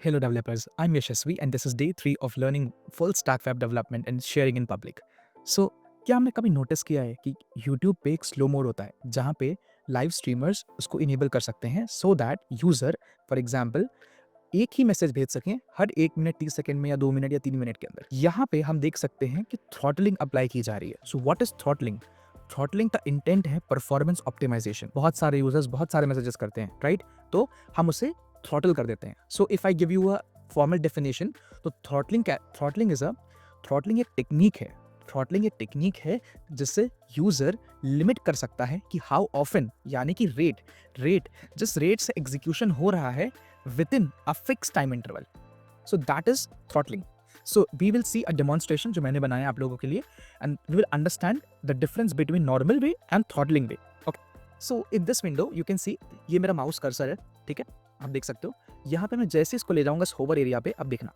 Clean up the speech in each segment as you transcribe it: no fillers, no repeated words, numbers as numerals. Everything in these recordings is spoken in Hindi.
Hello developers, I'm Yashasvi and this is day 3 of learning full stack web development and sharing in public. So, क्या हमने कभी नोटिस किया है कि YouTube पे एक स्लो मोड होता है जहाँ पे लाइव स्ट्रीमर्स उसको इनेबल कर सकते हैं so that user for example एक ही मैसेज भेज सकें हर 1 मिनट 30 सेकंड में या 2 मिनट या 3 मिनट के अंदर। यहाँ पे हम देख सकते हैं कि थ्रॉटलिंग अप्लाई की जा रही है। So what is throttling? Throttling का इंटेंट है परफॉर्मेंस ऑप्टिमाइजेशन। बहुत सारे यूजर्स बहुत सारे मैसेजेस करते हैं, राइट? तो हम उसे थ्रॉटल कर देते हैं। सो if I give you a formal definition, तो थ्रॉटलिंग एक टेक्निक है। थ्रॉटलिंग एक टेक्निक है जिससे यूजर लिमिट कर सकता है कि हाउ ऑफन, यानी कि रेट जिस रेट से एग्जीक्यूशन हो रहा है within a fixed time interval. So that is throttling. So we will see a demonstration जो मैंने बनाया आप लोगों के लिए and we will understand the difference between normal way and throttling way. Okay. So in this window you can see ये मेरा माउस कर्सर है, ठीक है? आप देख सकते हो। यहाँ पे मैं जैसे इसको ले जाऊंगा इस होवर एरिया पे, अब देखना,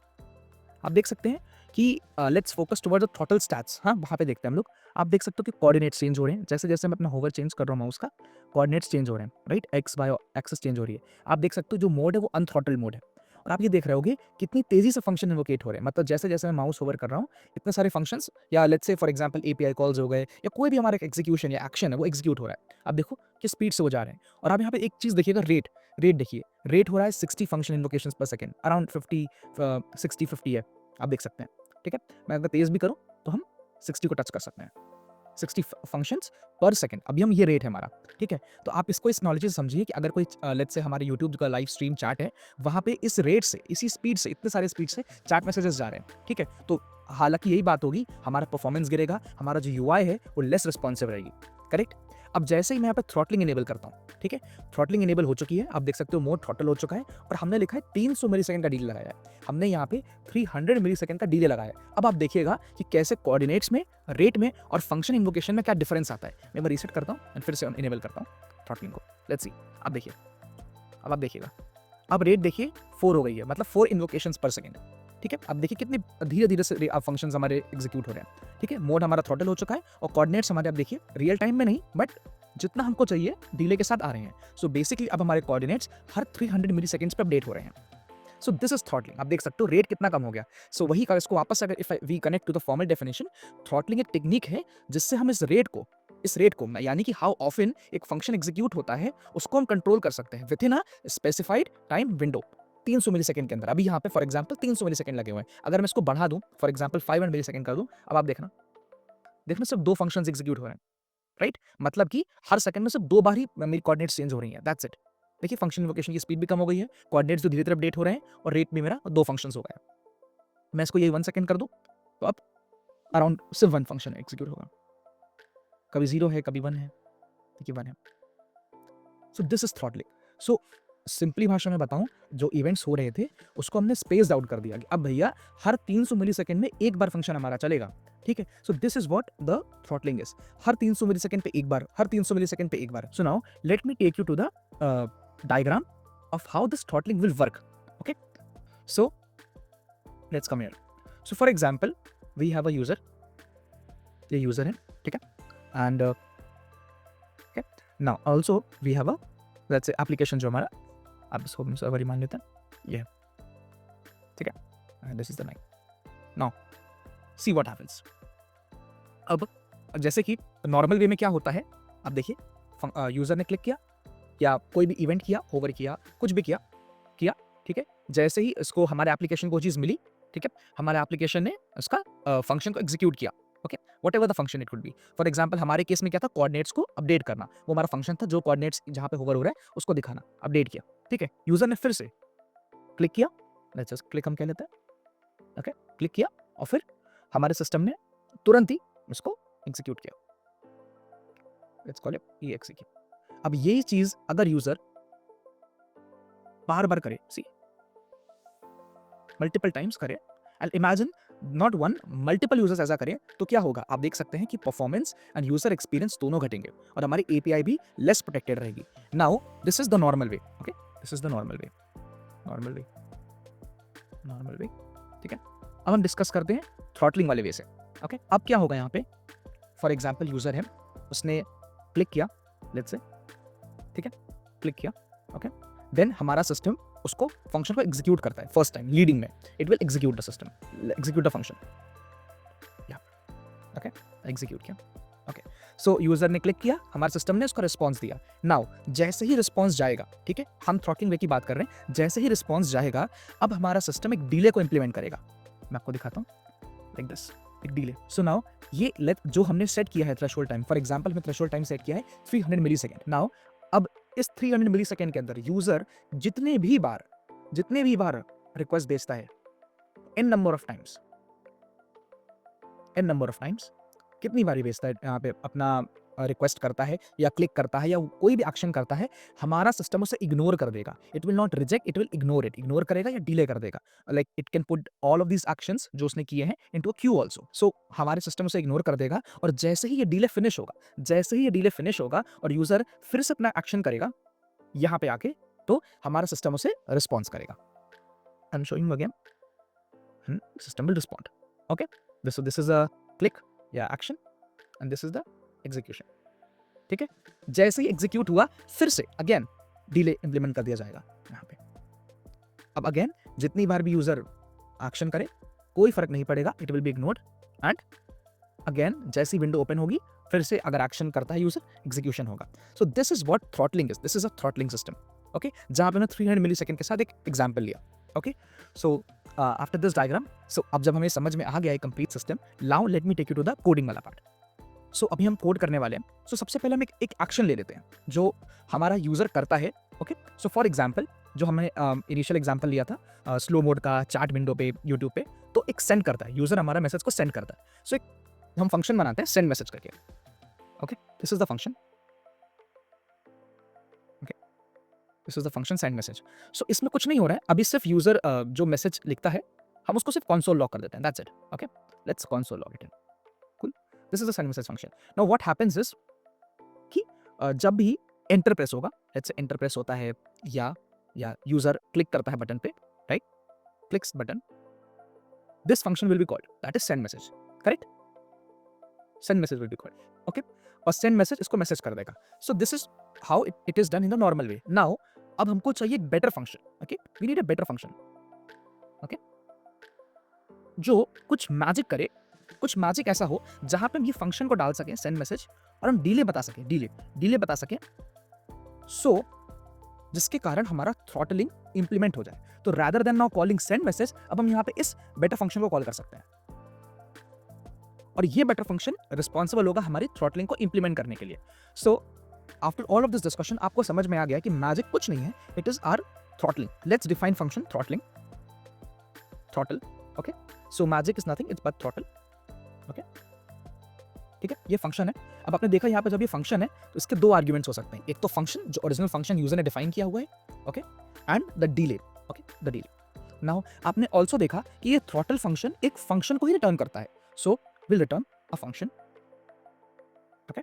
आप देख सकते हैं कि let's focus towards the throttle stats. हाँ, वहाँ पे देखते हैं हम लोग। आप देख सकते हो कि कोऑर्डिनेट्स चेंज हो रहे हैं। जैसे जैसे मैं अपना होवर चेंज कर रहा हूँ माउस का, कोऑर्डिनेट्स चेंज हो रहे हैं, right? X Y axis change हो रही है। आप देख सकते हो जो मोड है वो अनथ्रॉटल मोड है। और आप ये देख रहे होगे कितनी तेजी से फंक्शन इन्वोकेट हो रहे हैं। मतलब जैसे जैसे मैं माउस होवर कर रहा हूँ, इतने सारे फंक्शंस या let's say for example API calls हो गए या कोई भी हमारा एग्जीक्यूशन या एक्शन है वो एग्जीक्यूट हो रहा है। आप देखो किस स्पीड से वो जा रहे हैं। और आप यहाँ पे एक चीज़ देखिएगा, रेट देखिए, रेट हो रहा है 60 फंक्शन इन्वोकेशंस पर सेकंड, अराउंड 50 है। आप देख सकते हैं, ठीक है? मैं अगर तेज भी करूं तो हम 60 को टच कर सकते हैं, 60 फंक्शंस पर सेकंड। अभी हम ये रेट है हमारा, ठीक है? तो आप इसको इस नॉलेज से समझिए कि अगर कोई लेट्स से हमारे यूट्यूब का लाइव स्ट्रीम चैट है, वहाँ पे इस रेट से, इसी स्पीड से, इतने सारे स्पीड से चैट मैसेजेस जा रहे हैं, ठीक है? तो हालांकि यही बात होगी, हमारा परफॉर्मेंस गिरेगा, हमारा जो यूआई है वो लेस रिस्पॉन्सिव रहेगी, करेक्ट? अब जैसे ही मैं यहाँ पे थ्रॉटलिंग इनेबल करता हूँ, ठीक है? थ्रॉटलिंग इनेबल हो चुकी है, आप देख सकते हो मोड थ्रॉटल हो चुका है और हमने लिखा है 300 मिलीसेकंड का डिले लगाया है। हमने यहाँ पे 300 मिलीसेकंड का डिले लगाया है। अब आप देखिएगा कि कैसे कोऑर्डिनेट्स में, रेट में और फंक्शन इन्वोकेशन में क्या डिफरेंस आता है। मैं रीसेट करता हूँ एंड फिर से इनेबल करता हूँ थ्रॉटलिंग को। लेट्स सी, अब देखिए, अब आप देखिएगा, अब रेट देखिए 4 हो गई है, मतलब 4 इन्वोकेशंस पर सेकंड, ठीक है? अब देखिए कितनी धीरे धीरे से फंक्शंस हमारे एग्जीक्यूट हो रहे हैं, ठीक है? मोड हमारा थ्रॉटल हो चुका है और कोऑर्डिनेट्स हमारे, आप देखिए रियल टाइम में नहीं बट जितना हमको चाहिए डिले के साथ आ रहे हैं। सो बेसिकली अब हमारे कोऑर्डिनेट्स हर 300 मिली सेकेंड्स पे अपडेट हो रहे हैं। सो दिस इज थ्रॉटलिंग। आप देख सकते हो रेट कितना कम हो गया। सो वही का इसको वापस अगर if we connect to the formal definition, throttling एक टेक्निक है जिससे हम इस रेट को यानी कि हाउ ऑफन एक फंक्शन एग्जीक्यूट होता है उसको हम कंट्रोल कर सकते हैं within a specified time window, 300 millisecond के अंदर। अभी यहाँ पे फॉर एग्जांपल 300 मिलीसेकंड लगे हुए हैं। अगर मैं इसको बढ़ा दूं, फॉर एग्जांपल 500 मिलीसेकंड कर दूं, अब आप देखना, सिर्फ 2 फंक्शंस एग्जीक्यूट हो रहे हैं, राइट? मतलब कि हर सेकंड में सिर्फ 2 बार ही मेरी कोऑर्डिनेट्स चेंज हो रही हैं, दैट्स इट। देखिए फंक्शन इन्वोकेशन की स्पीड भी कम हो गई है, कोऑर्डिनेट्स जो धीरे-धीरे अपडेट हो रहे हैं और रेट भी मेरा 2 फंक्शंस हो गया। मैं इसको यही 1 सेकंड कर दूं, तो अब अराउंड सिर्फ 1 फंक्शन एग्जीक्यूट होगा। कभी 0 है, कभी 1 है, देखिए 1 है। So this is throttling. So simply भाषा में बताऊं, जो इवेंट्स हो रहे थे उसको हमने स्पेस्ड आउट कर दिया कि अब भैया हर 300 मिलीसेकंड में एक बार फंक्शन हमारा चलेगा, ठीक है? So this is what the throttling is. हर 300 मिलीसेकंड पे एक बार, हर 300 मिलीसेकंड पे एक बार। So now let me take you to the diagram of how this throttling will work. Okay, so let's come here. So for example we have a user, ये यूजर है, ठीक है? And okay, now also we have a let's say application जो हमारा, आप इसको हम सर्वर ही मान लेते हैं, ये है, ठीक है? And this is the nine. Now see what happens. अब जैसे कि नॉर्मल वे में क्या होता है, आप देखिए यूजर ने क्लिक किया या कोई भी इवेंट किया, होवर किया, कुछ भी किया, ठीक है? जैसे ही इसको हमारे एप्लीकेशन को चीज मिली, ठीक है? हमारे एप्लीकेशन ने उसका फंक्शन को एग्जीक्यूट किया, okay? Whatever the function it would be. For example हमारे केस में क्या था, कोऑर्डिनेट्स को अपडेट करना, वो हमारा फंक्शन था, जो कोऑर्डिनेट्स जहां पे होवर हो रहा है उसको दिखाना, अपडेट किया, ठीक है? यूजर ने फिर से क्लिक किया, लेट्स जस्ट क्लिक हम कह लेते हैं, ओके? क्लिक किया और फिर हमारे सिस्टम ने तुरंत ही इसको एग्जीक्यूट किया, लेट्स कॉल इट एक्जीक्यूट। अब यही चीज अगर यूजर बार बार करे, सी मल्टीपल टाइम्स करे, and imagine not one, multiple users ऐसा करें, तो क्या होगा? आप देख सकते हैं कि परफॉर्मेंस एंड यूजर एक्सपीरियंस दोनों घटेंगे और हमारी एपीआई भी लेस प्रोटेक्टेड रहेगी। Now this is the normal way, okay? This is the normal वे, ठीक है? अब हम डिस्कस करते हैं थ्रॉटलिंग वाले वे से, ओके? अब क्या होगा यहाँ पे, फॉर एग्जाम्पल यूजर है, उसने क्लिक किया, लेट्स से, ठीक है? क्लिक किया, ओके? देन हमारा सिस्टम उसको फंक्शन को एग्जीक्यूट करता है फर्स्ट टाइम लीडिंग में, it will execute the system, execute the function, या ओके एग्जीक्यूट किया, ओके सो यूजर ने क्लिक किया, हमारे सिस्टम ने उसका रिस्पॉन्स दिया। नाउ जैसे ही रिस्पॉन्स जाएगा, ठीक है, हम थ्रॉटलिंग वे की बात कर रहे हैं, जैसे ही रिस्पॉन्स जाएगा अब हमारा सिस्टम एक डिले को इंप्लीमेंट करेगा। मैं आपको दिखाता हूँ, लाइक दिस, एक डिले। सो नाउ ये लेट जो हमने सेट किया है थ्रेशोल्ड टाइम, फॉर एग्जांपल हमने थ्रेशोल्ड टाइम सेट किया है 300 मिली सेकेंड। नाउ अब इस 300 मिली सेकेंड के अंदर यूजर जितने भी बार रिक्वेस्ट भेजता है, n नंबर ऑफ टाइम्स, कितनी बार भेजता है यहाँ पे अपना रिक्वेस्ट करता है या क्लिक करता है या कोई भी एक्शन करता है, हमारा सिस्टम उसे इग्नोर कर देगा। It will not reject, it will ignore it, ignore करेगा या डिले कर देगा। Like it can put all of these actions जो उसने किए हैं इनटू अ क्यू आल्सो। सो हमारे सिस्टम उसे इग्नोर कर देगा और जैसे ही ये डिले फिनिश होगा और यूजर फिर से अपना एक्शन करेगा यहाँ पे आके, तो हमारा सिस्टम उसे रिस्पॉन्स करेगा। I am showing again, system will respond, okay this is a click या action and this is the execution, ठीक है। जैसे ही एग्जीक्यूट हुआ फिर से अगेन डिले इंप्लीमेंट कर दिया जाएगा यहाँ पे। अब अगेन जितनी बार भी यूजर एक्शन करे कोई फर्क नहीं पड़ेगा, it will be ignored and again जैसी विंडो ओपन होगी फिर से अगर एक्शन करता है यूजर, एग्जीक्यूशन होगा। सो this is what throttling is, this is a throttling system, okay, जहां पे मैंने 300 मिली सेकेंड के साथ एक एग्जाम्पल लिया, okay. So after this diagram, so अब जब हमें समझ में आ गया है complete system, now let me take you to the coding वाला पार्ट। सो अभी हम कोड करने वाले हैं। सो सबसे पहले हम एक एक्शन ले लेते हैं जो हमारा यूजर करता है, ओके। सो फॉर एग्जांपल जो हमने इनिशियल एग्जांपल लिया था स्लो मोड का चैट विंडो पे यूट्यूब पे, तो एक सेंड करता है, यूजर हमारा मैसेज को सेंड करता है। सो एक हम फंक्शन बनाते हैं सेंड मैसेज करके, okay, this is the function, okay, this is the function send message. So इसमें कुछ नहीं हो रहा है, अभी सिर्फ यूजर जो मैसेज लिखता है हम उसको सिर्फ कंसोल लॉक कर देते हैं, that's it, okay, let's console log it in, cool, this is the send message function. Now what happens is कि जब भी एंटर प्रेस होगा, लेट्स से एंटर प्रेस होता है या यूजर क्लिक करता है बटन पे, right, clicks button, this function will be called, that is send message, correct, send message will be called, okay, और सेंड मैसेज इसको मैसेज कर देगा। सो this is how it is done in the normal way. Now अब हमको चाहिए एक better function, okay, we need a better function, okay, जो कुछ मैजिक करे, कुछ मैजिक ऐसा हो जहां पे हम ये फंक्शन को डाल सकें सेंड मैसेज और हम डिले बता सकें, डिले बता सकें, सो जिसके कारण हमारा थ्रॉटलिंग इंप्लीमेंट हो जाए। तो rather than now calling send message, अब हम यहाँ पे इस बेटर फंक्शन को कॉल कर सकते हैं और ये बेटर फंक्शन रिस्पॉन्सिबल होगा हमारी थ्रॉटलिंग को इंप्लीमेंट करने के लिए। So after all of this discussion आपको समझ में आ गया कि मैजिक कुछ नहीं है, it is our throttling. Let's define function throttling, throttle, okay, so magic is nothing, it's but throttle, okay, ठीक है, ये फंक्शन है। अब आपने देखा यहाँ पे जब ये फंक्शन है तो इसके दो आर्ग्यूमेंट्स हो सकते हैं, एक तो फंक्शन जो ओरिजिनल फंक्शन यूजर ने डिफाइन किया हुआ है, okay, and the delay, okay, the delay. Now आपने ऑल्सो देखा कि ये थ्रॉटल फंक्शन एक फंक्शन को ही रिटर्न करता है, so will return a function, okay,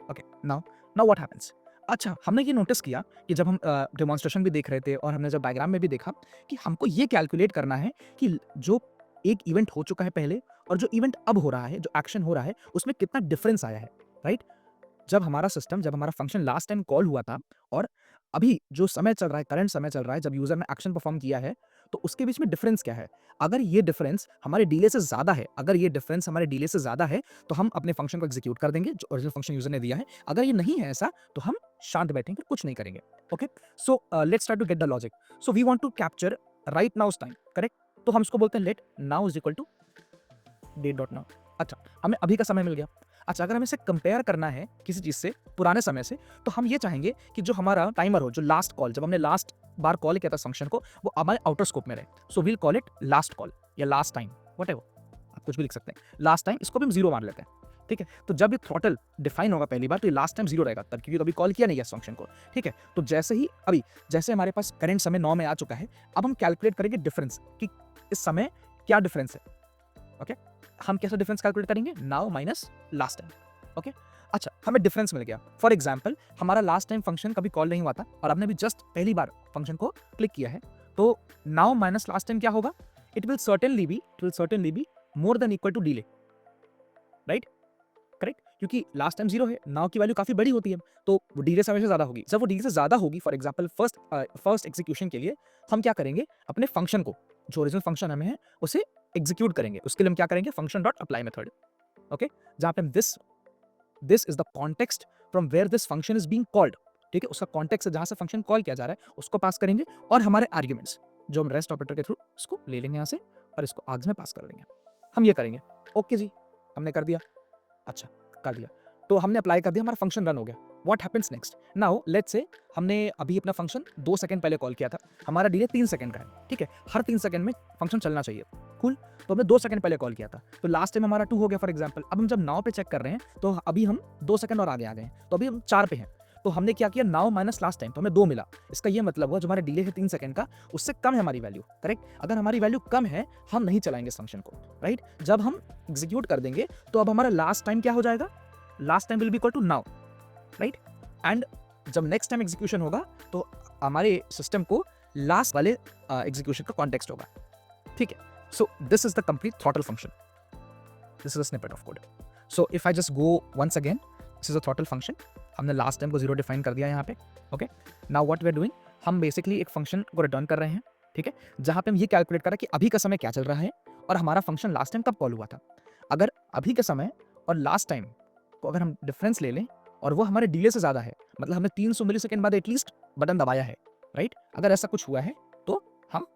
okay. Now what happens, अच्छा हमने ये नोटिस किया कि जब हम डेमोन्स्ट्रेशन भी देख रहे थे और हमने जब डायग्राम में भी देखा कि हमको ये कैलकुलेट करना है कि जो एक इवेंट हो चुका है पहले और जो इवेंट अब हो रहा है, जो एक्शन हो रहा है, उसमें कितना डिफरेंस आया है, राइट। जब हमारा सिस्टम, जब हमारा फंक्शन लास्ट टाइम कॉल हुआ था और अभी जो समय चल रहा है, करंट समय चल रहा है, जब यूजर ने एक्शन परफॉर्म किया है, तो उसके बीच में डिफरेंस क्या है। अगर ये डिफरेंस हमारे डिले से ज्यादा है, तो हम अपने फंक्शन को एग्जीक्यूट कर देंगे जो ओरिजिनल फंक्शन यूजर ने दिया है। अगर ये नहीं है ऐसा, तो हम शांत बैठेंगे, कुछ नहीं करेंगे, okay. So let's try to get the logic. So we want to capture right now's time, correct, तो हम इसको बोलते हैं let now is equal to date dot now. अच्छा, हमें अभी का समय मिल गया। अच्छा, अगर हमें इसे कंपेयर करना है किसी चीज से, पुराने समय से, तो हम ये चाहेंगे कि जो हमारा टाइमर हो, जो लास्ट कॉल, जब हमने लास्ट बार कॉल किया था फंक्शन को, वो हमारे आउटर स्कोप में रहे। So we'll call it last call या लास्ट टाइम, व्हाटएवर, आप कुछ भी लिख सकते हैं। लास्ट टाइम, इसको भी हम 0 मान लेते हैं, ठीक है। तो जब ये थ्रॉटल डिफाइन होगा पहली बार, तो ये लास्ट टाइम 0 रहेगा, तब क्योंकि अभी कॉल किया नहीं है इस फंक्शन को, ठीक है। तो जैसे हमारे पास करंट समय 9 में आ चुका है, अब हम कैलकुलेट करेंगे डिफरेंस कि इस समय क्या डिफरेंस है, ओके। हम कैसे डिफरेंस कैलकुलेट करेंगे, now minus last time, okay. अच्छा, हमें डिफरेंस मिल गया। फॉर एग्जांपल हमारा लास्ट टाइम फंक्शन कभी कॉल नहीं हुआ था और हमने भी जस्ट पहली बार फंक्शन को क्लिक किया है, तो नाउ माइनस लास्ट टाइम क्या होगा, it will certainly be more than equal to delay, right, correct, क्योंकि लास्ट टाइम 0 है, नाउ की वैल्यू काफ़ी बड़ी होती है, तो वो डिले से हमेशा ज़्यादा होगी। जब वो डिले से ज़्यादा होगी, फॉर एग्जांपल फर्स्ट एग्जीक्यूशन के लिए हम क्या करेंगे, अपने फंक्शन को, जो ओरिजिनल फंक्शन हमें है, उसे एग्जीक्यूट करेंगे। उसके लिए हम क्या करेंगे, function dot apply method, okay, जहाँ पे हम this is the context from where this function is being called, ठीक है, उसका कॉन्टेक्स्ट है जहाँ से फंक्शन कॉल किया जा रहा है, उसको पास करेंगे, और हमारे आर्ग्यूमेंट्स जो हम रेस्ट ऑपरेटर के थ्रू इसको ले लेंगे यहाँ से और इसको आर्ग्स में पास कर देंगे। हम ये करेंगे, ओके जी, हमने कर दिया, अच्छा कर दिया, तो हमने अप्लाई कर दिया, हमारा फंक्शन रन हो गया। What happens next, now let's say हमने अभी अपना फंक्शन 2 सेकंड पहले कॉल किया था, हमारा डिले 3 सेकंड का है, ठीक है, हर 3 सेकंड में फंक्शन चलना चाहिए, कूल, तो हमने 2 सेकंड पहले कॉल किया था, तो लास्ट टाइम हमारा 2 हो गया फॉर एग्जांपल। अब हम जब नाउ पे चेक कर रहे हैं तो अभी हम 2 सेकंड और आगे आ गए हैं, तो अभी हम 4 पे हैं, तो हमने क्या किया, नाउ माइनस लास्ट टाइम, तो हमें 2 मिला। इसका ये मतलब हुआ जो हमारा डिले है 3 सेकंड का, उससे कम है हमारी वैल्यू, करेक्ट। अगर हमारी वैल्यू कम है, हम नहीं चलाएंगे इस फंक्शन को, राइट। जब हम एग्जीक्यूट कर देंगे तो अब हमारा लास्ट टाइम क्या हो जाएगा, last time will be equal to now, right. And जब नेक्स्ट टाइम एग्जीक्यूशन होगा तो हमारे सिस्टम को लास्ट वाले एग्जीक्यूशन का कॉन्टेक्स्ट होगा, ठीक है। So this is the complete throttle function, this is a snippet of code. So if I just go once again, this is a throttle function, हमने लास्ट टाइम को 0 डिफाइन कर दिया यहाँ पे, okay. Now what we are doing, हम बेसिकली एक फंक्शन को रिटर्न कर रहे हैं, ठीक है, जहाँ पे हम ये कैलकुलेट कर रहे हैं कि अभी का समय क्या चल रहा है और हमारा फंक्शन लास्ट टाइम कब कॉल हुआ था। अगर अभी का समय और लास्ट टाइम को अगर हम डिफरेंस ले लें और वो हमारे डिले से ज़्यादा है, मतलब हमने 300 मिलीसेकंड बाद एटलीस्ट बटन दबाया है, राइट, अगर ऐसा कुछ हुआ है तो हम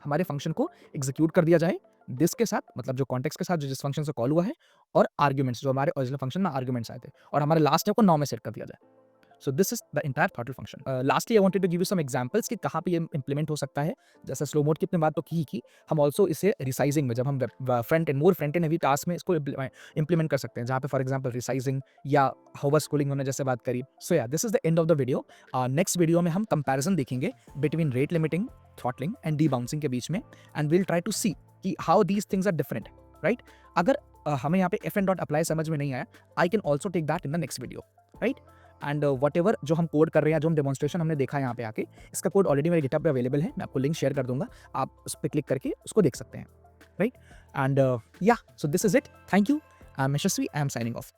हमारे फंक्शन को एग्जीक्यूट कर दिया जाए दिस के साथ, मतलब जो कॉन्टेक्स्ट के साथ जो जिस फंक्शन से कॉल हुआ है, और आर्ग्यूमेंट्स जो हमारे ओरिजिनल फंक्शन में आर्ग्यूमेंट्स आए थे, और हमारे लास्ट टाइम को 9 में सेट कर दिया जाए। So this is the entire throttle function. Lastly I wanted to give you some examples कि कहाँ पे ये इंप्लीमेंट हो सकता है। जैसे स्लो मोड की अपने बात तो की हम ऑल्सो इसे रिसाइजिंग में, जब हम फ्रंट एंड हेवी टास्क में इसको इंप्लीमेंट कर सकते हैं, जहाँ पे फॉर एग्जांपल रिसाइजिंग या होवर स्कूलिंग हमने जैसे बात करी। सो या this is the end of the video. Next video में हम कंपैरिजन देखेंगे between rate limiting, throttling and debouncing के बीच में, and will try to see कि how these things are different, right. अगर हमें यहाँ पे एफ एन डॉट अप्लाई समझ में नहीं आया, I can also take that in the next video, right. And whatever जो हम कोड कर रहे हैं, जो हम डेमोन्स्ट्रेशन हमने देखा यहाँ पे आके, इसका कोड ऑलरेडी मेरे गिटहब पे अवेलेबल है, मैं आपको लिंक शेयर कर दूंगा, आप उस पर क्लिक करके उसको देख सकते हैं, राइट। एंड या, सो this is it, thank you, I am Yashasvi, I am signing off.